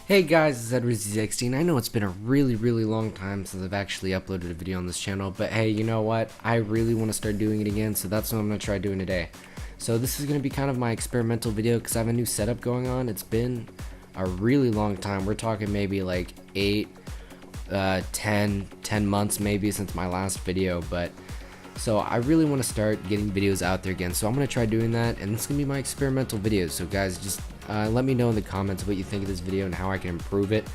Hey guys, it's EdwardzzXD, and I know it's been a really long time since I've actually uploaded a video on this channel, but hey, you know what? I really want to start doing it again, so that's what I'm going to try doing today. So this is going to be kind of my experimental video because I have a new setup going on. It's been a really long time. We're talking maybe like 10 months maybe since my last video, but so I really want to start getting videos out there again, so I'm going to try doing that, and this is going to be my experimental video. So guys, just let me know in the comments what you think of this video and how I can improve it,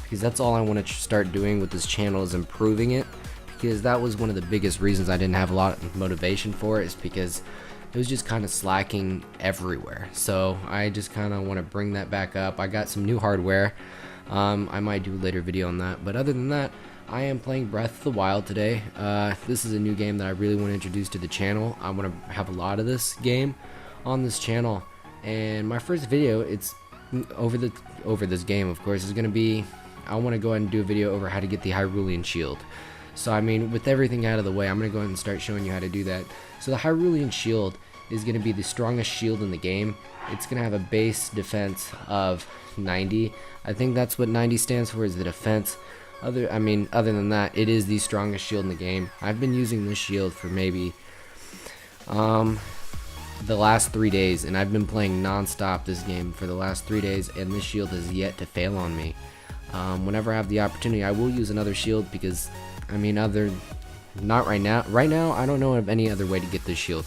because that's all I want to start doing with this channel is improving it, because that was one of the biggest reasons I didn't have a lot of motivation for it, is because it was just kind of slacking everywhere. So I just kind of want to bring that back up. I got some new hardware. I might do a later video on that, but other than that, I am playing Breath of the Wild today. This is a new game that I really want to introduce to the channel. I want to have a lot of this game on this channel, and my first video, it's over this game, of course, is going to be, I want to go ahead and do a video over how to get the Hylian shield. So I mean, with everything out of the way, I'm going to go ahead and start showing you how to do that. So the Hylian shield is going to be the strongest shield in the game. It's going to have a base defense of 90. I think that's what 90 stands for, is the defense. Other than that, it is the strongest shield in the game. I've been using this shield for maybe the last 3 days, and I've been playing non-stop this game for the last 3 days, and this shield has yet to fail on me. Whenever I have the opportunity, I will use another shield, because not right now. Right now, I don't know of any other way to get this shield,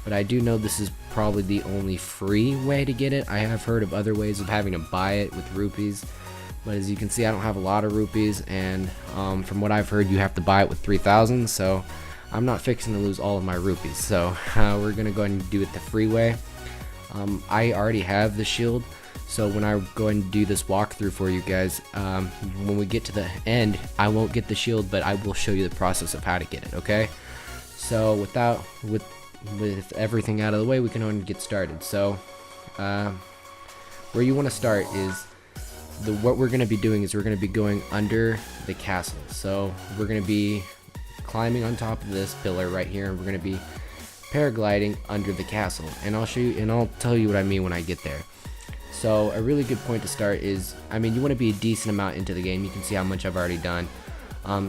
but I do know this is probably the only free way to get it. I have heard of other ways of having to buy it with rupees, but as you can see, I don't have a lot of rupees, and from what I've heard, you have to buy it with 3,000, so I'm not fixing to lose all of my rupees. So we're gonna go ahead and do it the free way. I already have the shield, so when I go ahead and do this walkthrough for you guys, when we get to the end, I won't get the shield, but I will show you the process of how to get it, okay? So with everything out of the way, we can go ahead and get started. So where you want to start is, what we're going to be doing is we're going to be going under the castle. So we're going to be climbing on top of this pillar right here, and we're going to be paragliding under the castle, and I'll show you, and I'll tell you what I mean when I get there. So a really good point to start is, you want to be a decent amount into the game. You can see how much I've already done.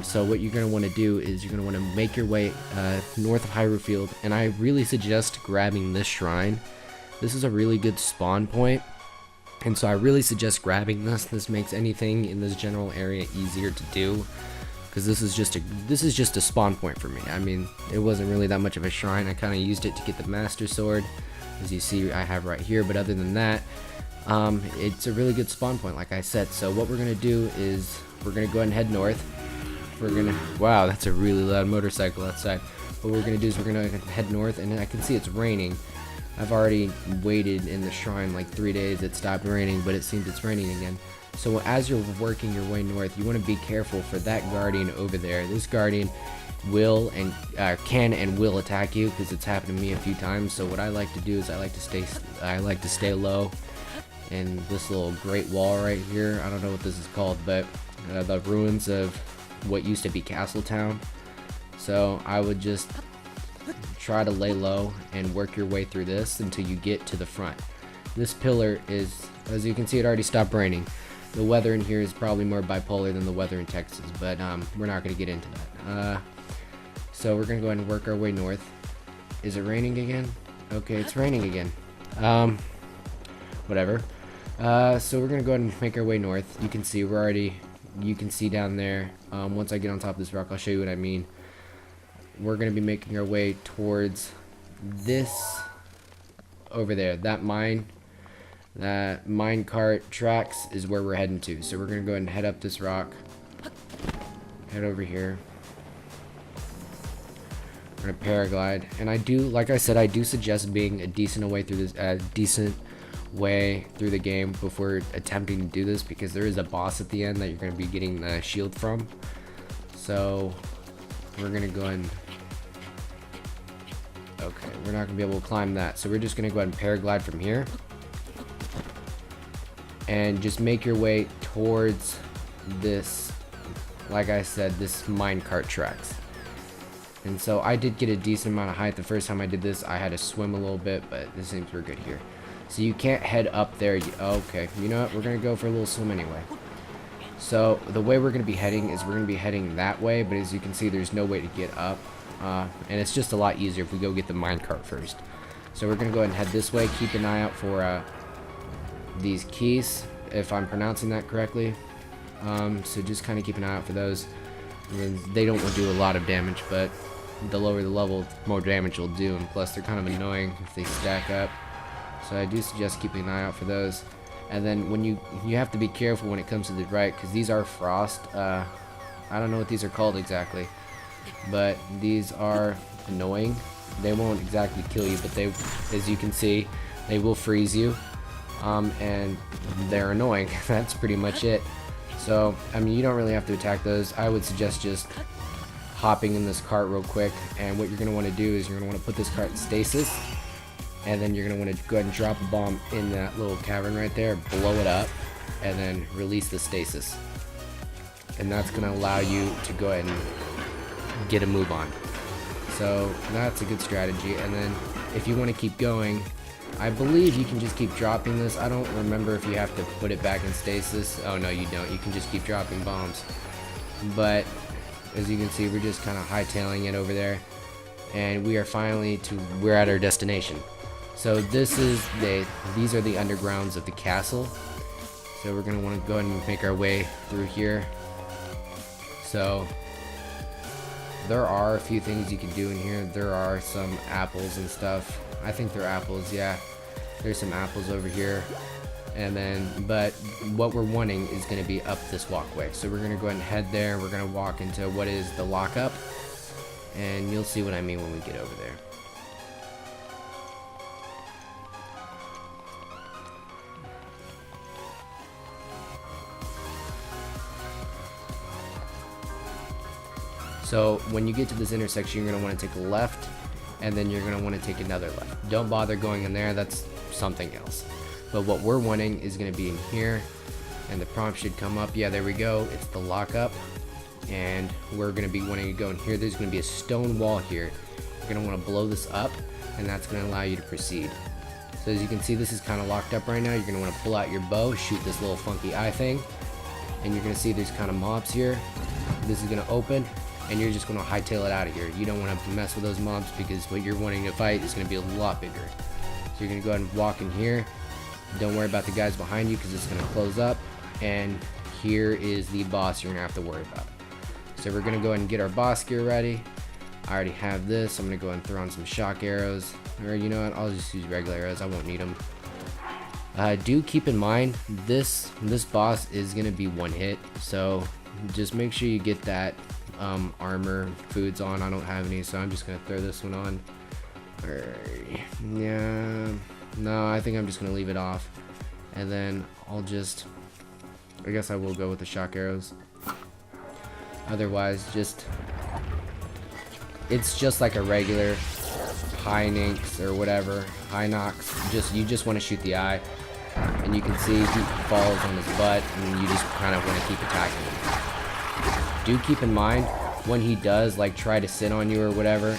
So what you're going to want to do is you're going to want to make your way north of Hyrule Field, and I really suggest grabbing this shrine. This is a really good spawn point, and so I really suggest grabbing this. This makes anything in this general area easier to do, because this is just a spawn point for me. It wasn't really that much of a shrine. I kind of used it to get the Master Sword, as you see I have right here, but other than that, it's a really good spawn point, like I said. So what we're gonna do is we're gonna go ahead and head north. Wow, that's a really loud motorcycle outside. What we're gonna do is we're gonna head north, and I can see it's raining. I've already waited in the shrine like 3 days. It stopped raining, but it seems it's raining again. So as you're working your way north, you want to be careful for that guardian over there. This guardian will and can and will attack you, because it's happened to me a few times. So what I like to do is I like to stay low in this little great wall right here. I don't know what this is called, but the ruins of what used to be Castle Town. So I would just try to lay low and work your way through this until you get to the front. This pillar is, as you can see, it already stopped raining. The weather in here is probably more bipolar than the weather in Texas, but we're not going to get into that. So we're going to go ahead and work our way north. Is it raining again? Okay, it's raining again. Whatever. So we're going to go ahead and make our way north. You can see you can see down there, once I get on top of this rock, I'll show you what I mean. We're going to be making our way towards this over there. That mine cart tracks is where we're heading to. So we're going to go ahead and head up this rock. Head over here. We're going to paraglide. And like I said, I do suggest being a decent way through the game before attempting to do this, because there is a boss at the end that you're going to be getting the shield from. So we're going to go ahead and, okay, we're not going to be able to climb that, so we're just going to go ahead and paraglide from here and just make your way towards this, like I said, this minecart tracks. And so I did get a decent amount of height the first time I did this. I had to swim a little bit, but this seems we're good here. So you can't head up there. Okay, you know what? We're going to go for a little swim anyway. So the way we're going to be heading is we're going to be heading that way, but as you can see, there's no way to get up. And it's just a lot easier if we go get the minecart first. So we're going to go ahead and head this way. Keep an eye out for these keys, if I'm pronouncing that correctly. So just kind of keep an eye out for those. They don't do a lot of damage, but the lower the level, the more damage will do, and plus they're kind of annoying if they stack up. So I do suggest keeping an eye out for those. And then when you have to be careful when it comes to the right, because these are frost. I don't know what these are called exactly, but these are annoying. They won't exactly kill you, but they, as you can see, they will freeze you. And they're annoying. That's pretty much it. So, I mean, you don't really have to attack those. I would suggest just hopping in this cart real quick, and what you're going to want to do is you're going to want to put this cart in stasis, and then you're going to want to go ahead and drop a bomb in that little cavern right there, blow it up, and then release the stasis. And that's going to allow you to go ahead and get a move on. So that's a good strategy. And then if you want to keep going, I believe you can just keep dropping this. I don't remember if you have to put it back in stasis. Oh no, you don't. You can just keep dropping bombs. But as you can see, we're just kind of hightailing it over there, and we're at our destination. So these are the undergrounds of the castle. So we're gonna want to go ahead and make our way through here. So there are a few things you can do in here. There are some apples and stuff. I think they're apples, yeah. There's some apples over here. And then, but what we're wanting is going to be up this walkway. So we're going to go ahead and head there. We're going to walk into what is the lockup. And you'll see what I mean when we get over there. So when you get to this intersection, you're going to want to take a left, and then you're going to want to take another left. Don't bother going in there, that's something else. But what we're wanting is going to be in here, and the prompt should come up. Yeah, there we go. It's the lockup, and we're going to be wanting to go in here. There's going to be a stone wall here. You're going to want to blow this up, and that's going to allow you to proceed. So as you can see, this is kind of locked up right now. You're going to want to pull out your bow, shoot this little funky eye thing, and you're going to see there's kind of mobs here. This is going to open, and you're just going to hightail it out of here. You don't want to mess with those mobs because what you're wanting to fight is going to be a lot bigger. So you're going to go ahead and walk in here. Don't worry about the guys behind you because it's going to close up. And here is the boss you're going to have to worry about. So we're going to go ahead and get our boss gear ready. I already have this. I'm going to go ahead and throw on some shock arrows. Or you know what? I'll just use regular arrows. I won't need them. Do keep in mind, this boss is going to be one hit. So just make sure you get that armor foods on. I don't have any, so I'm just going to throw this one on. Yeah. No, I think I'm just going to leave it off. And then I guess I will go with the shock arrows. Otherwise, it's just like a regular Hinox or whatever. Hinox. You just want to shoot the eye. And you can see he falls on his butt, and you just kind of want to keep attacking him. Do keep in mind, when he does like try to sit on you or whatever.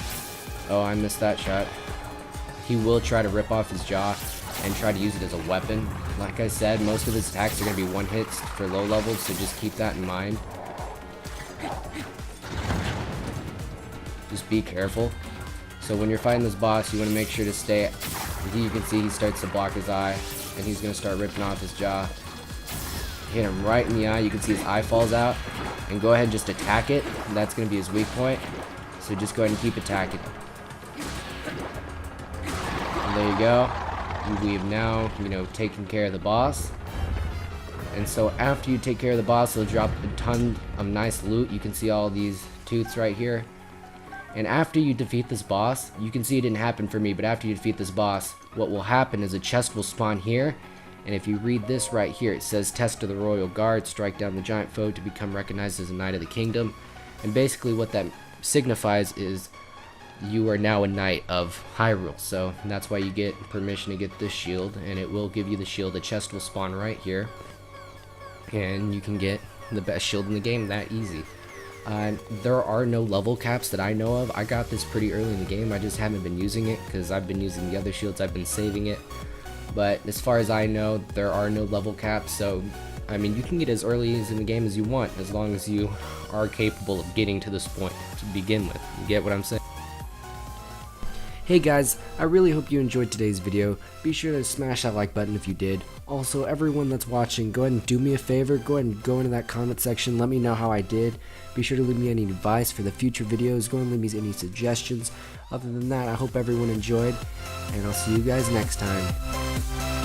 Oh, I missed that shot. He will try to rip off his jaw and try to use it as a weapon. Like I said, most of his attacks are going to be one hits for low levels, so just keep that in mind. Just be careful. So when you're fighting this boss, you want to make sure to stay. You can see he starts to block his eye, and he's going to start ripping off his jaw. Hit him right in the eye. You can see his eye falls out. And go ahead and just attack it. That's going to be his weak point. So just go ahead and keep attacking. And there you go. We have now, taken care of the boss. And so after you take care of the boss, he'll drop a ton of nice loot. You can see all these tooths right here. And after you defeat this boss, you can see it didn't happen for me, but after you defeat this boss, what will happen is a chest will spawn here. And if you read this right here, it says, test of the royal guard, strike down the giant foe to become recognized as a knight of the kingdom. And basically what that signifies is you are now a knight of Hyrule. So that's why you get permission to get this shield, and it will give you the shield. The chest will spawn right here, and you can get the best shield in the game that easy. There are no level caps that I know of. I got this pretty early in the game. I just haven't been using it because I've been using the other shields. I've been saving it. but as far as I know, there are no level caps, so I mean, you can get as early in the game as you want, as long as you are capable of getting to this point to begin with. You get what I'm saying? Hey guys, I really hope you enjoyed today's video. Be sure to smash that like button if you did. Also, everyone that's watching, go ahead and do me a favor. Go ahead and go into that comment section. Let me know how I did. Be sure to leave me any advice for the future videos. Go and leave me any suggestions. Other than that, I hope everyone enjoyed, and I'll see you guys next time.